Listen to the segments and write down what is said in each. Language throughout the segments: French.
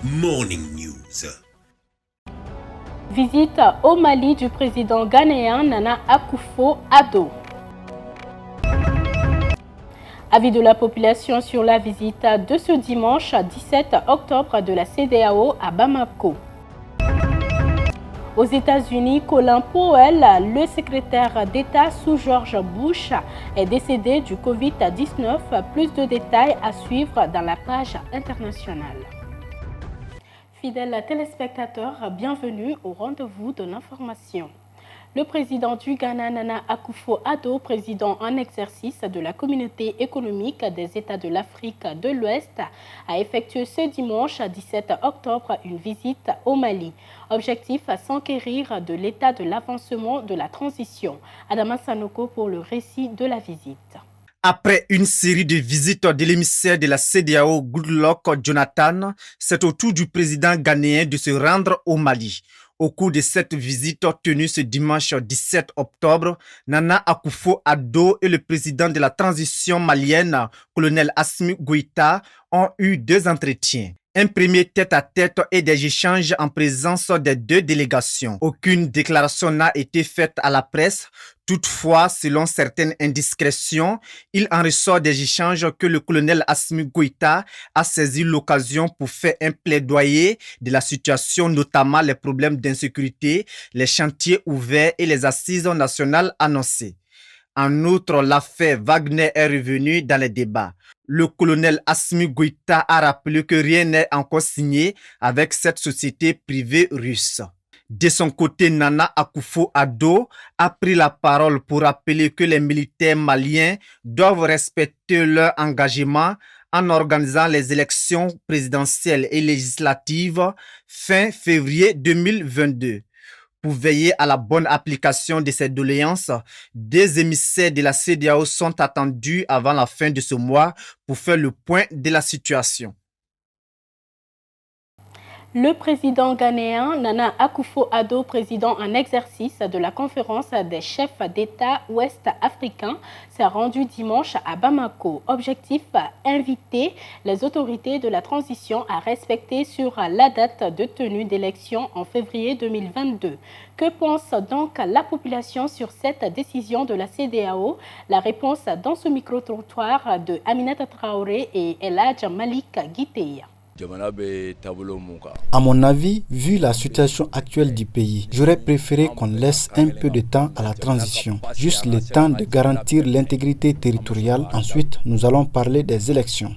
Morning News. Visite au Mali du président ghanéen Nana Akufo-Addo. Avis de la population sur la visite de ce dimanche 17 octobre de la CEDEAO à Bamako. Aux États-Unis, Colin Powell, le secrétaire d'État sous George Bush, est décédé du Covid-19. Plus de détails à suivre dans la page internationale. Fidèles téléspectateurs, bienvenue au rendez-vous de l'information. Le président du Ghana, Nana Akufo-Addo, président en exercice de la Communauté économique des États de l'Afrique de l'Ouest, a effectué ce dimanche 17 octobre une visite au Mali. Objectif à s'enquérir de l'état de l'avancement de la transition. Adama Sanoko pour le récit de la visite. Après une série de visites de l'émissaire de la CEDEAO, Goodluck Jonathan, c'est au tour du président ghanéen de se rendre au Mali. Au cours de cette visite tenue ce dimanche 17 octobre, Nana Akufo-Addo et le président de la transition malienne, colonel Assimi Goïta, ont eu deux entretiens. Un premier tête-à-tête et des échanges en présence des deux délégations. Aucune déclaration n'a été faite à la presse. Toutefois, selon certaines indiscrétions, il en ressort des échanges que le colonel Assimi Goïta a saisi l'occasion pour faire un plaidoyer de la situation, notamment les problèmes d'insécurité, les chantiers ouverts et les assises nationales annoncées. En outre, l'affaire Wagner est revenue dans les débats. Le colonel Assimi Goïta a rappelé que rien n'est encore signé avec cette société privée russe. De son côté, Nana Akufo-Addo a pris la parole pour rappeler que les militaires maliens doivent respecter leur engagement en organisant les élections présidentielles et législatives fin février 2022. Pour veiller à la bonne application de ces doléances, des émissaires de la CEDEAO sont attendus avant la fin de ce mois pour faire le point de la situation. Le président ghanéen Nana Akufo-Addo, président en exercice de la conférence des chefs d'État ouest-africains, s'est rendu dimanche à Bamako. Objectif, inviter les autorités de la transition à respecter sur la date de tenue d'élection en février 2022. Que pense donc la population sur cette décision de la CEDEAO? La réponse dans ce micro-trottoir de Aminata Traoré et Eladj Malik Guiteya. À mon avis, vu la situation actuelle du pays, j'aurais préféré qu'on laisse un peu de temps à la transition, juste le temps de garantir l'intégrité territoriale. Ensuite, nous allons parler des élections.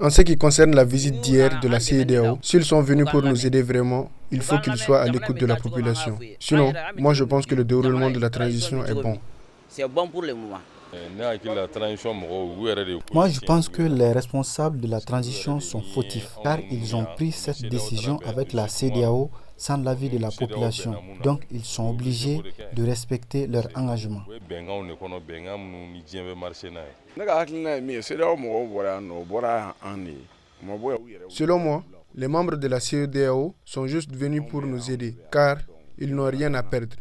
En ce qui concerne la visite d'hier de la CEDEAO, s'ils sont venus pour nous aider vraiment, il faut qu'ils soient à l'écoute de la population. Sinon, moi je pense que le déroulement de la transition est bon. C'est bon pour le moment. Moi, je pense que les responsables de la transition sont fautifs, car ils ont pris cette décision avec la CEDEAO sans l'avis de la population. Donc, ils sont obligés de respecter leur engagement. Selon moi, les membres de la CEDEAO sont juste venus pour nous aider, car ils n'ont rien à perdre.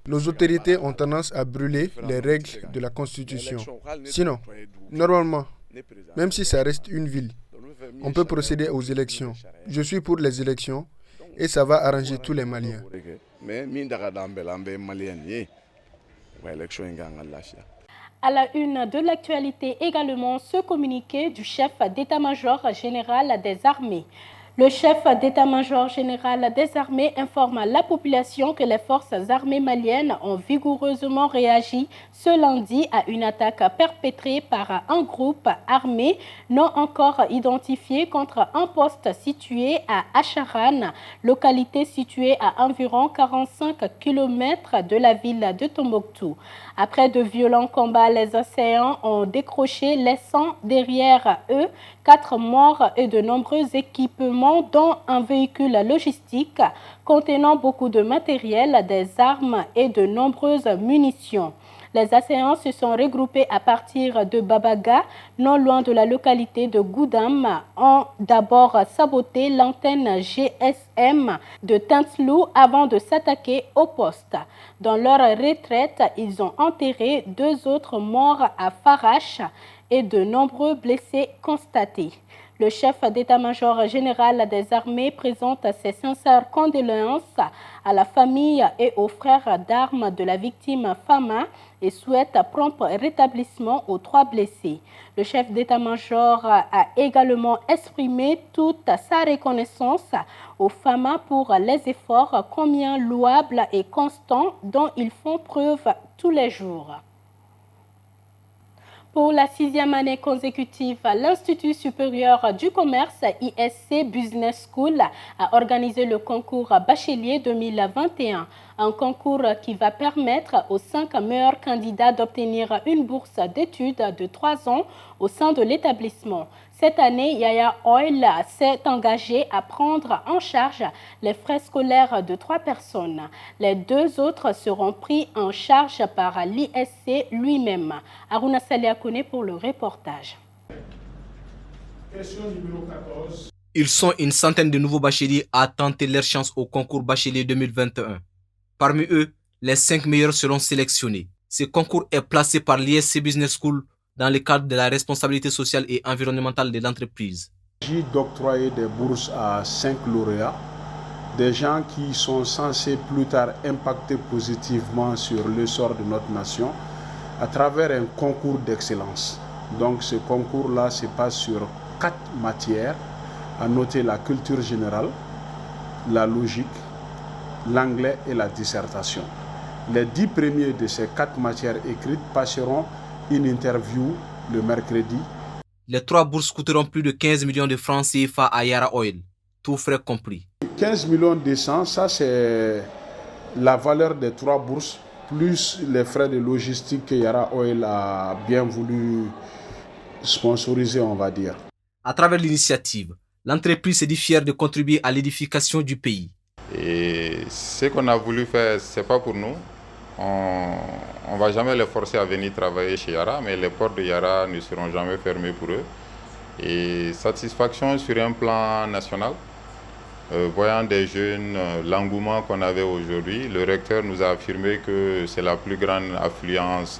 Nos autorités ont tendance à brûler les règles de la Constitution. Sinon, normalement, même si ça reste une ville, on peut procéder aux élections. Je suis pour les élections et ça va arranger tous les Maliens. À la une de l'actualité également, ce communiqué du chef d'état-major général des armées. Le chef d'état-major général des armées informe la population que les forces armées maliennes ont vigoureusement réagi ce lundi à une attaque perpétrée par un groupe armé non encore identifié contre un poste situé à Acharan, localité située à environ 45 km de la ville de Tombouctou. Après de violents combats, les assaillants ont décroché, laissant derrière eux 4 morts et de nombreux équipements, dont un véhicule logistique contenant beaucoup de matériel, des armes et de nombreuses munitions. Les assaillants se sont regroupés à partir de Babaga, non loin de la localité de Goudam, ont d'abord saboté l'antenne GSM de Tintlou avant de s'attaquer au poste. Dans leur retraite, ils ont enterré 2 autres morts à Farache et de nombreux blessés constatés. Le chef d'état-major général des armées présente ses sincères condoléances à la famille et aux frères d'armes de la victime Fama et souhaite prompt rétablissement aux 3 blessés. Le chef d'état-major a également exprimé toute sa reconnaissance aux Fama pour les efforts combien louables et constants dont ils font preuve tous les jours. Pour la 6e année consécutive, l'Institut supérieur du commerce ISC Business School a organisé le concours Bachelier 2021, un concours qui va permettre aux 5 meilleurs candidats d'obtenir une bourse d'études de 3 ans au sein de l'établissement. Cette année, Yaya Oil s'est engagé à prendre en charge les frais scolaires de 3 personnes. Les 2 autres seront pris en charge par l'ISC lui-même. Aruna Saliakone pour le reportage. Question numéro 14. Ils sont une centaine de nouveaux bacheliers à tenter leur chance au concours Bachelier 2021. Parmi eux, les 5 meilleurs seront sélectionnés. Ce concours est placé par l'ISC Business School dans le cadre de la responsabilité sociale et environnementale de l'entreprise. J'ai d'octroyer des bourses à 5 lauréats, des gens qui sont censés plus tard impacter positivement sur l'essor de notre nation à travers un concours d'excellence. Donc ce concours-là se passe sur 4 matières, à noter la culture générale, la logique, l'anglais et la dissertation. Les 10 premiers de ces 4 matières écrites passeront une interview le mercredi. Les 3 bourses coûteront plus de 15 millions de francs CFA à Yara Oil, tout frais compris. 15 millions de cents, ça c'est la valeur des 3 bourses, plus les frais de logistique que Yara Oil a bien voulu sponsoriser, on va dire. À travers l'initiative, l'entreprise se dit fière de contribuer à l'édification du pays. Et ce qu'on a voulu faire, ce n'est pas pour nous. On ne va jamais les forcer à venir travailler chez Yara, mais les portes de Yara ne seront jamais fermées pour eux. Et satisfaction sur un plan national, voyant des jeunes, l'engouement qu'on avait aujourd'hui, le recteur nous a affirmé que c'est la plus grande affluence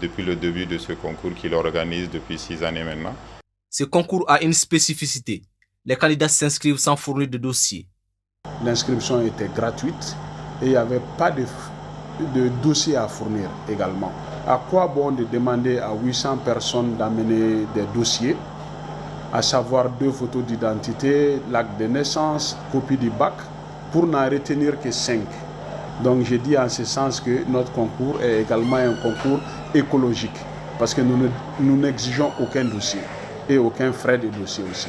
depuis le début de ce concours qu'il organise depuis 6 années maintenant. Ce concours a une spécificité. Les candidats s'inscrivent sans fournir de dossier. L'inscription était gratuite et il n'y avait pas de dossier à fournir également. À quoi bon de demander à 800 personnes d'amener des dossiers, à savoir 2 photos d'identité, l'acte de naissance, copie du bac, pour n'en retenir que 5. Donc je dis en ce sens que notre concours est également un concours écologique, parce que nous n'exigeons aucun dossier et aucun frais de dossier aussi.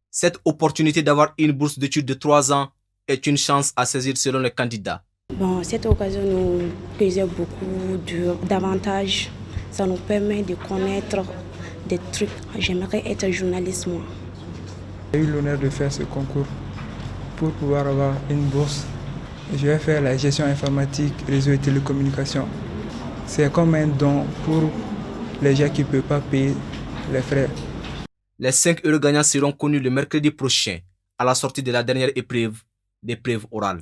Cette opportunité d'avoir une bourse d'études de 3 ans est une chance à saisir selon les candidats. Bon, cette occasion nous plaisait beaucoup d'avantages. Ça nous permet de connaître des trucs. J'aimerais être journaliste, moi. J'ai eu l'honneur de faire ce concours pour pouvoir avoir une bourse. Je vais faire la gestion informatique, réseau et télécommunications. C'est comme un don pour les gens qui ne peuvent pas payer les frais. Les 5 heureux gagnants seront connus le mercredi prochain, à la sortie de la dernière épreuve, l'épreuve orale.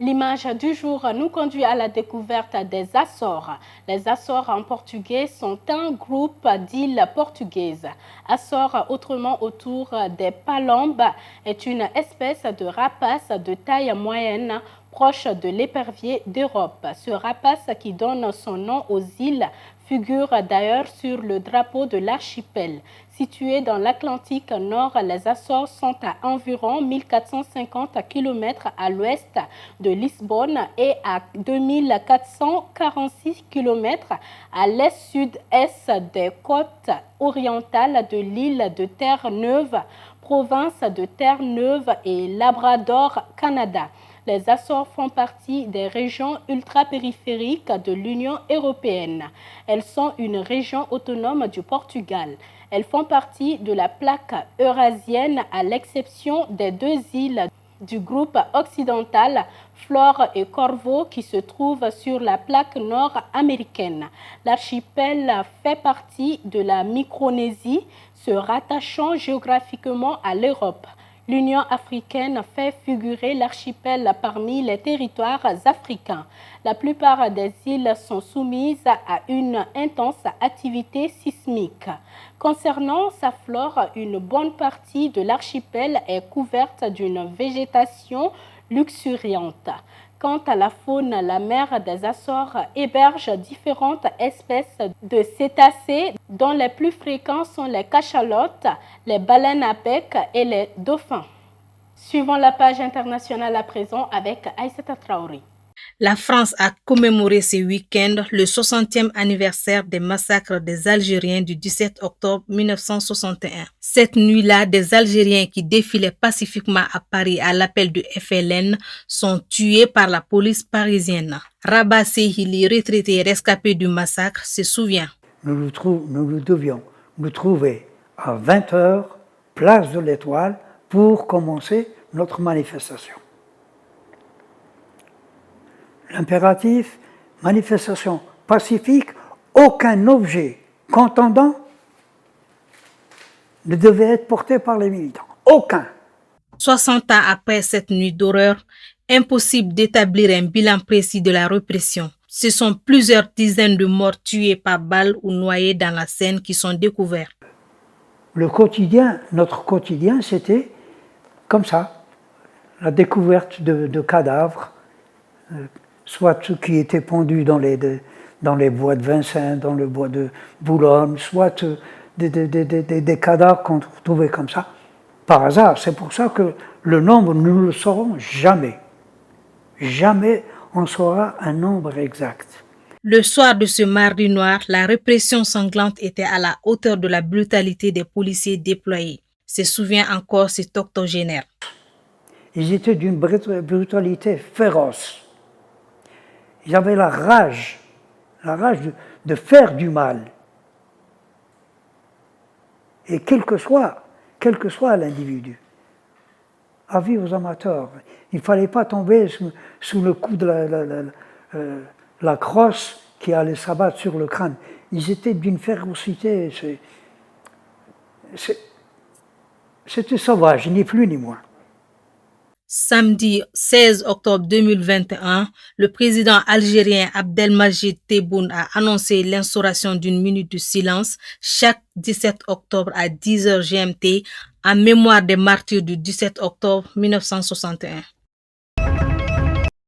L'image du jour nous conduit à la découverte des Açores. Les Açores en portugais sont un groupe d'îles portugaises. Açores, autrement autour des Palombes, est une espèce de rapace de taille moyenne proche de l'épervier d'Europe. Ce rapace qui donne son nom aux îles figure d'ailleurs sur le drapeau de l'archipel. Situés dans l'Atlantique Nord, les Açores sont à environ 1450 km à l'ouest de Lisbonne et à 2446 km à l'est-sud-est des côtes orientales de l'île de Terre-Neuve, province de Terre-Neuve et Labrador, Canada. Les Açores font partie des régions ultra-périphériques de l'Union européenne. Elles sont une région autonome du Portugal. Elles font partie de la plaque eurasienne à l'exception des 2 îles du groupe occidental, Flore et Corvo, qui se trouvent sur la plaque nord-américaine. L'archipel fait partie de la Micronésie, se rattachant géographiquement à l'Europe. L'Union africaine fait figurer l'archipel parmi les territoires africains. La plupart des îles sont soumises à une intense activité sismique. Concernant sa flore, une bonne partie de l'archipel est couverte d'une végétation luxuriante. Quant à la faune, la mer des Açores héberge différentes espèces de cétacés dont les plus fréquents sont les cachalotes, les baleines à bec et les dauphins. Suivons la page internationale à présent avec Aïssata Traoré. La France a commémoré ce week-end le 60e anniversaire des massacres des Algériens du 17 octobre 1961. Cette nuit-là, des Algériens qui défilaient pacifiquement à Paris à l'appel du FLN sont tués par la police parisienne. Rabat Sehili, retraité et rescapé du massacre, se souvient. Nous devions nous trouver à 20h, place de l'Étoile, pour commencer notre manifestation. L'impératif, manifestation pacifique, aucun objet contendant ne devait être porté par les militants. Aucun. 60 ans après cette nuit d'horreur, impossible d'établir un bilan précis de la répression. Ce sont plusieurs dizaines de morts tués par balles ou noyés dans la Seine qui sont découverts. Notre quotidien, c'était comme ça, la découverte de cadavres, soit ceux qui étaient pendus dans les bois de Vincennes, dans le bois de Boulogne, soit des cadavres qu'on trouvait comme ça, par hasard. C'est pour ça que le nombre, nous ne le saurons jamais. Jamais on saura un nombre exact. Le soir de ce mardi noir, la répression sanglante était à la hauteur de la brutalité des policiers déployés. Se souvient encore cet octogénaire. Ils étaient d'une brutalité féroce. Ils avaient la rage de faire du mal. Et quel que soit l'individu. Avis aux amateurs, il ne fallait pas tomber sous le coup de la crosse qui allait s'abattre sur le crâne. Ils étaient d'une férocité, c'était sauvage, ni plus ni moins. Samedi 16 octobre 2021, le président algérien Abdelmadjid Tebboune a annoncé l'instauration d'une minute de silence chaque 17 octobre à 10h GMT en mémoire des martyrs du 17 octobre 1961.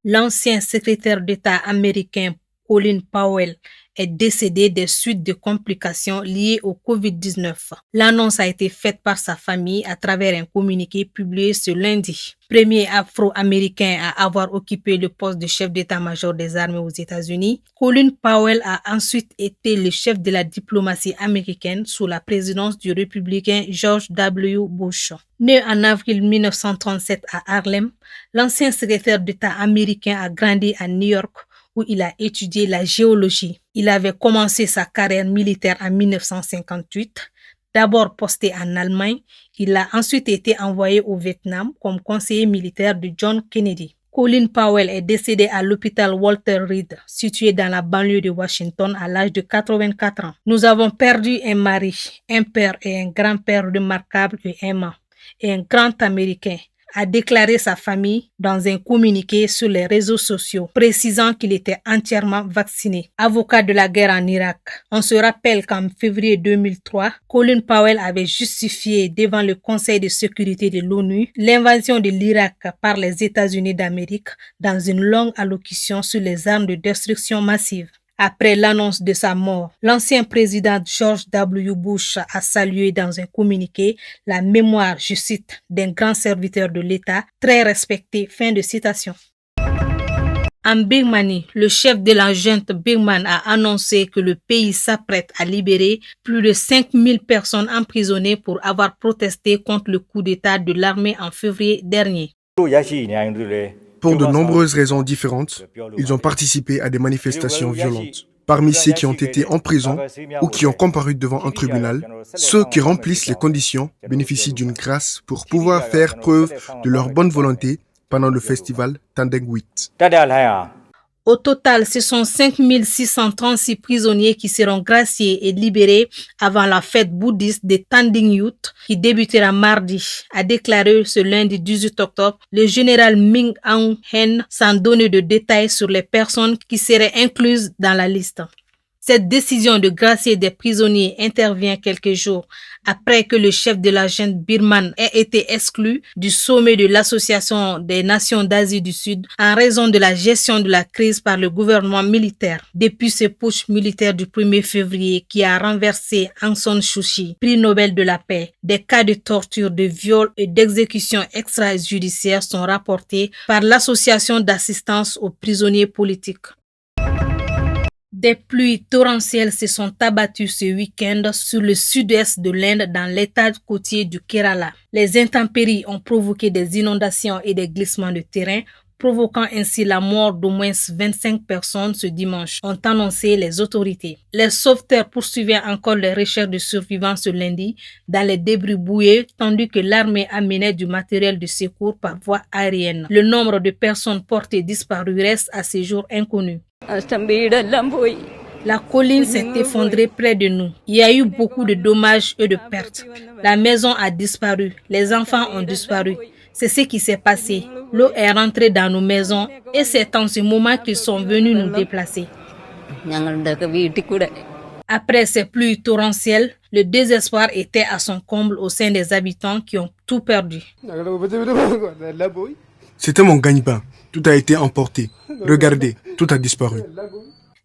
L'ancien secrétaire d'État américain Colin Powell est décédé des suites de complications liées au Covid-19. L'annonce a été faite par sa famille à travers un communiqué publié ce lundi. Premier afro-américain à avoir occupé le poste de chef d'état-major des armées aux États-Unis, Colin Powell a ensuite été le chef de la diplomatie américaine sous la présidence du républicain George W. Bush. Né en avril 1937 à Harlem, l'ancien secrétaire d'État américain a grandi à New York, où il a étudié la géologie. Il avait commencé sa carrière militaire en 1958. D'abord posté en Allemagne, il a ensuite été envoyé au Vietnam comme conseiller militaire de John Kennedy. Colin Powell est décédé à l'hôpital Walter Reed, situé dans la banlieue de Washington à l'âge de 84 ans. Nous avons perdu un mari, un père et un grand-père remarquables et aimants, et un grand Américain, a déclaré sa famille dans un communiqué sur les réseaux sociaux, précisant qu'il était entièrement vacciné. Avocat de la guerre en Irak, on se rappelle qu'en février 2003, Colin Powell avait justifié devant le Conseil de sécurité de l'ONU l'invasion de l'Irak par les États-Unis d'Amérique dans une longue allocution sur les armes de destruction massive. Après l'annonce de sa mort, l'ancien président George W. Bush a salué dans un communiqué la mémoire, je cite, d'un grand serviteur de l'État, très respecté. Fin de citation. En Birmanie, le chef de la junte birmane a annoncé que le pays s'apprête à libérer plus de 5000 personnes emprisonnées pour avoir protesté contre le coup d'État de l'armée en février dernier. Pour de nombreuses raisons différentes, ils ont participé à des manifestations violentes. Parmi ceux qui ont été en prison ou qui ont comparu devant un tribunal, ceux qui remplissent les conditions bénéficient d'une grâce pour pouvoir faire preuve de leur bonne volonté pendant le festival Tandeng 8. Au total, ce sont 5 636 prisonniers qui seront graciés et libérés avant la fête bouddhiste des Tanding Youth qui débutera mardi, a déclaré ce lundi 18 octobre le général Min Aung Hlaing sans donner de détails sur les personnes qui seraient incluses dans la liste. Cette décision de gracier des prisonniers intervient quelques jours après que le chef de la junte birmane ait été exclu du sommet de l'Association des Nations d'Asie du Sud en raison de la gestion de la crise par le gouvernement militaire. Depuis ce putsch militaire du 1er février qui a renversé Aung San Suu Kyi, prix Nobel de la paix, des cas de torture, de viol et d'exécution extrajudiciaire sont rapportés par l'Association d'assistance aux prisonniers politiques. Des pluies torrentielles se sont abattues ce week-end sur le sud-est de l'Inde dans l'état côtier du Kerala. Les intempéries ont provoqué des inondations et des glissements de terrain, provoquant ainsi la mort d'au moins 25 personnes ce dimanche, ont annoncé les autorités. Les sauveteurs poursuivaient encore les recherches de survivants ce lundi dans les débris bouillés, tandis que l'armée amenait du matériel de secours par voie aérienne. Le nombre de personnes portées disparues reste à ce jour inconnu. La colline s'est effondrée près de nous. Il y a eu beaucoup de dommages et de pertes. La maison a disparu, les enfants ont disparu. C'est ce qui s'est passé. L'eau est rentrée dans nos maisons et c'est en ce moment qu'ils sont venus nous déplacer. Après ces pluies torrentielles, le désespoir était à son comble au sein des habitants qui ont tout perdu. C'était mon gagne-pain. Tout a été emporté. Regardez, tout a disparu.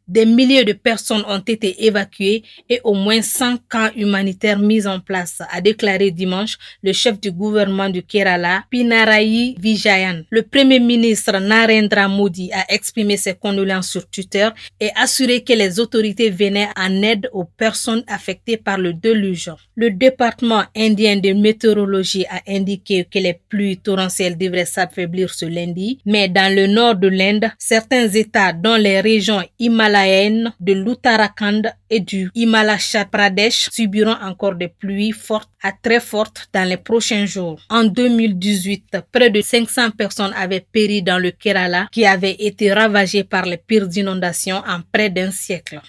Des milliers de personnes ont été évacuées et au moins 100 camps humanitaires mis en place, a déclaré dimanche le chef du gouvernement du Kerala, Pinarayi Vijayan. Le premier ministre Narendra Modi a exprimé ses condoléances sur Twitter et assuré que les autorités venaient en aide aux personnes affectées par le déluge. Le département indien de météorologie a indiqué que les pluies torrentielles devraient s'affaiblir ce lundi, mais dans le nord de l'Inde, certains États, dont les régions Himalaya, de l'Uttarakhand et du Himachal Pradesh subiront encore des pluies fortes à très fortes dans les prochains jours. En 2018, près de 500 personnes avaient péri dans le Kerala qui avait été ravagé par les pires inondations en près d'un siècle.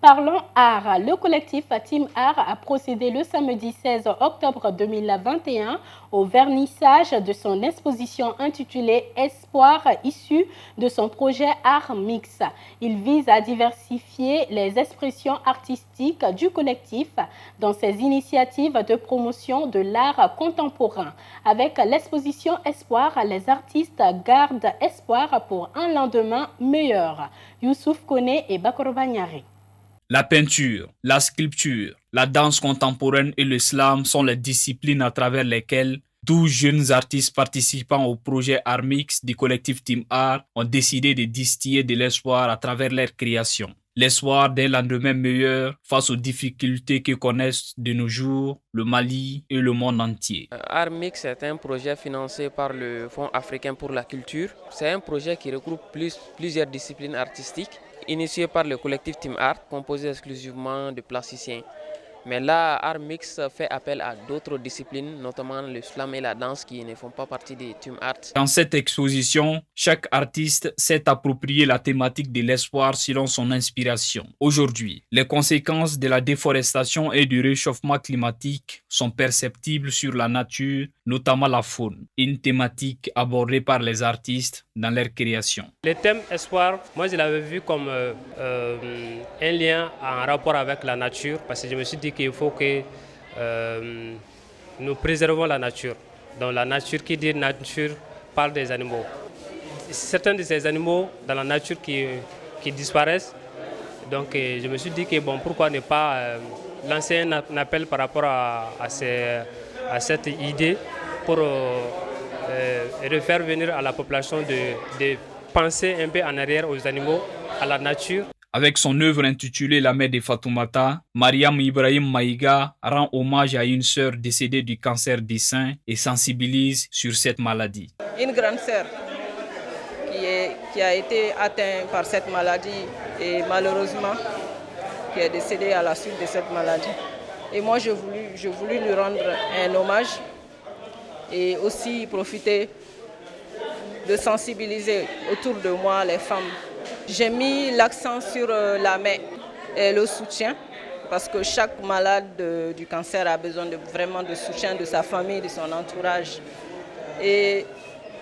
Parlons art. Le collectif Team Art a procédé le samedi 16 octobre 2021 au vernissage de son exposition intitulée Espoir, issue de son projet Art Mix. Il vise à diversifier les expressions artistiques du collectif dans ses initiatives de promotion de l'art contemporain. Avec l'exposition Espoir, les artistes gardent espoir pour un lendemain meilleur. Youssouf Kone et Bakoro Banyari. La peinture, la sculpture, la danse contemporaine et le slam sont les disciplines à travers lesquelles 12 jeunes artistes participant au projet Art Mix du collectif Team Art ont décidé de distiller de l'espoir à travers leur création. L'espoir d'un lendemain meilleur face aux difficultés que connaissent de nos jours le Mali et le monde entier. Art Mix est un projet financé par le Fonds africain pour la culture. C'est un projet qui regroupe plusieurs disciplines artistiques, initié par le collectif Team Art, composé exclusivement de plasticiens. Mais là, Art Mix fait appel à d'autres disciplines, notamment le slam et la danse, qui ne font pas partie des Team Art. Dans cette exposition, chaque artiste s'est approprié la thématique de l'espoir selon son inspiration. Aujourd'hui, les conséquences de la déforestation et du réchauffement climatique sont perceptibles sur la nature, notamment la faune, une thématique abordée par les artistes dans leur création. Le thème espoir, moi je l'avais vu comme un lien en rapport avec la nature, parce que je me suis dit qu'il faut que nous préservons la nature. Donc la nature, qui dit nature, parle des animaux. Certains de ces animaux dans la nature qui disparaissent, donc je me suis dit que bon, pourquoi ne pas lancer un appel par rapport à cette idée pour refaire venir à la population de penser un peu en arrière aux animaux, à la nature. Avec son œuvre intitulée La mère de Fatoumata, Mariam Ibrahim Maïga rend hommage à une sœur décédée du cancer des seins et sensibilise sur cette maladie. Une grande sœur qui a été atteinte par cette maladie et malheureusement qui est décédée à la suite de cette maladie. Et moi, je voulus lui rendre un hommage et aussi profiter de sensibiliser autour de moi les femmes J'ai mis l'accent sur la main et le soutien, parce que chaque malade du cancer a besoin vraiment de soutien de sa famille, de son entourage. Et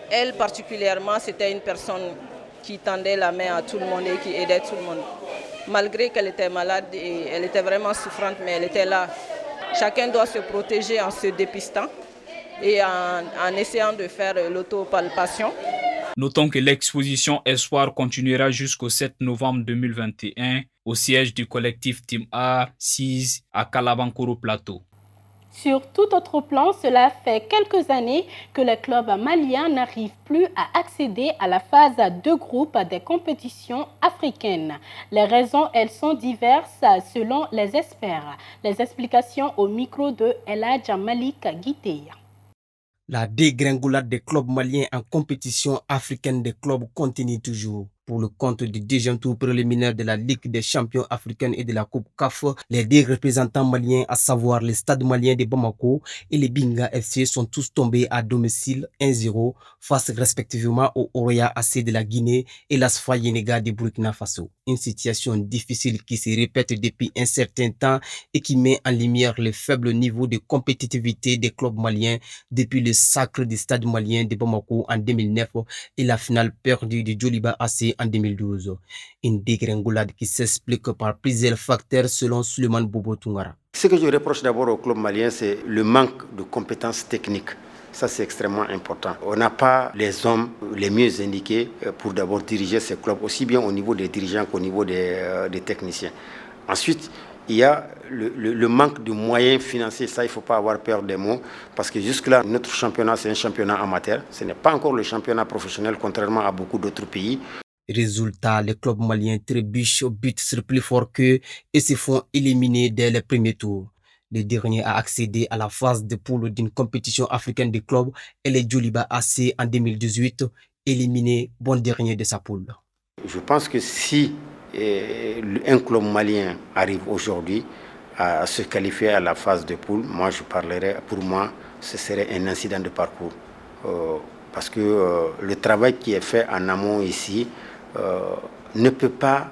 elle particulièrement, c'était une personne qui tendait la main à tout le monde et qui aidait tout le monde. Malgré qu'elle était malade et elle était vraiment souffrante, mais elle était là. Chacun doit se protéger en se dépistant et en essayant de faire l'autopalpation. Notons que l'exposition Espoir continuera jusqu'au 7 novembre 2021 au siège du collectif Team Art 6 à Kalabankoro Plateau. Sur tout autre plan, cela fait quelques années que les clubs maliens n'arrivent plus à accéder à la phase de groupe des compétitions africaines. Les raisons, elles sont diverses selon les experts. Les explications au micro de Eladj Malik Guiteya. La dégringolade des clubs maliens en compétition africaine des clubs continue toujours. Pour le compte du deuxième tour préliminaire de la Ligue des champions africains et de la Coupe CAF, les deux représentants maliens, à savoir le Stade malien de Bamako et les Binga FC, sont tous tombés à domicile 1-0 face respectivement au Oroya AC de la Guinée et l'Asfa Yenega de Burkina Faso. Une situation difficile qui se répète depuis un certain temps et qui met en lumière le faible niveau de compétitivité des clubs maliens depuis le sacre du Stade malien de Bamako en 2009 et la finale perdue de Djoliba AC en 2012. Une dégringolade qui s'explique par plusieurs facteurs selon Suleiman Bobo Tungara. Ce que je reproche d'abord au club malien, c'est le manque de compétences techniques. Ça, c'est extrêmement important. On n'a pas les hommes les mieux indiqués pour d'abord diriger ces clubs, aussi bien au niveau des dirigeants qu'au niveau des techniciens. Ensuite, il y a le manque de moyens financiers. Ça, il ne faut pas avoir peur des mots, parce que jusque-là, notre championnat, c'est un championnat amateur. Ce n'est pas encore le championnat professionnel, contrairement à beaucoup d'autres pays. Résultat, les clubs maliens trébuchent au but sur plus fort qu'eux et se font éliminer dès le premier tour. Le dernier a accédé à la phase de poule d'une compétition africaine de clubs et les Djoliba AC en 2018, éliminé bon dernier de sa poule. Je pense que si un club malien arrive aujourd'hui à se qualifier à la phase de poule, moi je parlerais, pour moi, ce serait un incident de parcours. Parce que le travail qui est fait en amont ici ne peut pas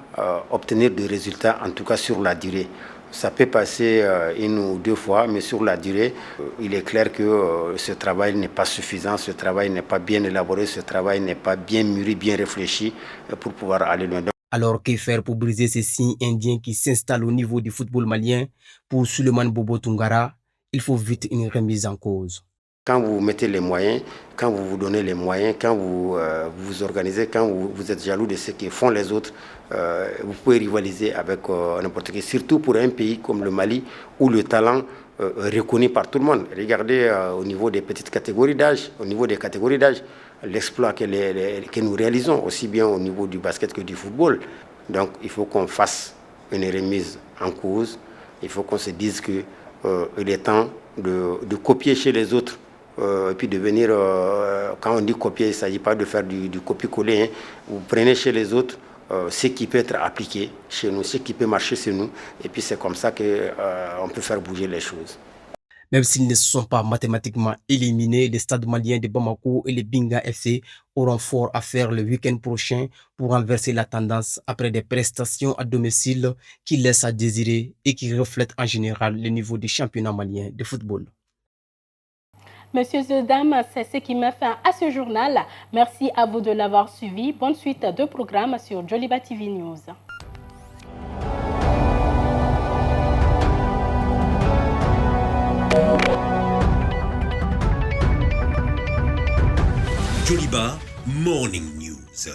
obtenir de résultats, en tout cas sur la durée. Ça peut passer une ou deux fois, mais sur la durée, il est clair que ce travail n'est pas suffisant, ce travail n'est pas bien élaboré, ce travail n'est pas bien mûri, bien réfléchi pour pouvoir aller loin. Alors, que faire pour briser ces signes indiens qui s'installent au niveau du football malien? Pour Suleiman Bobo Tungara, il faut vite une remise en cause. Quand vous mettez les moyens, quand vous vous donnez les moyens, quand vous vous organisez, quand vous êtes jaloux de ce que font les autres, vous pouvez rivaliser avec n'importe qui. Surtout pour un pays comme le Mali, où le talent est reconnu par tout le monde. Regardez au niveau des petites catégories d'âge, au niveau des catégories d'âge, l'exploit que nous réalisons, aussi bien au niveau du basket que du football. Donc il faut qu'on fasse une remise en cause. Il faut qu'on se dise qu'il est temps de copier chez les autres. Et puis de venir, quand on dit copier, il ne s'agit pas de faire du copier-coller. Hein. Vous prenez chez les autres ce qui peut être appliqué chez nous, ce qui peut marcher chez nous. Et puis c'est comme ça qu'on peut faire bouger les choses. Même s'ils ne sont pas mathématiquement éliminés, les stades maliens de Bamako et les Binga FC auront fort à faire le week-end prochain pour renverser la tendance après des prestations à domicile qui laissent à désirer et qui reflètent en général le niveau du championnat malien de football. Messieurs et dames, c'est ce qui met fin à ce journal. Merci à vous de l'avoir suivi. Bonne suite de programmes sur Djoliba TV News. Djoliba Morning News.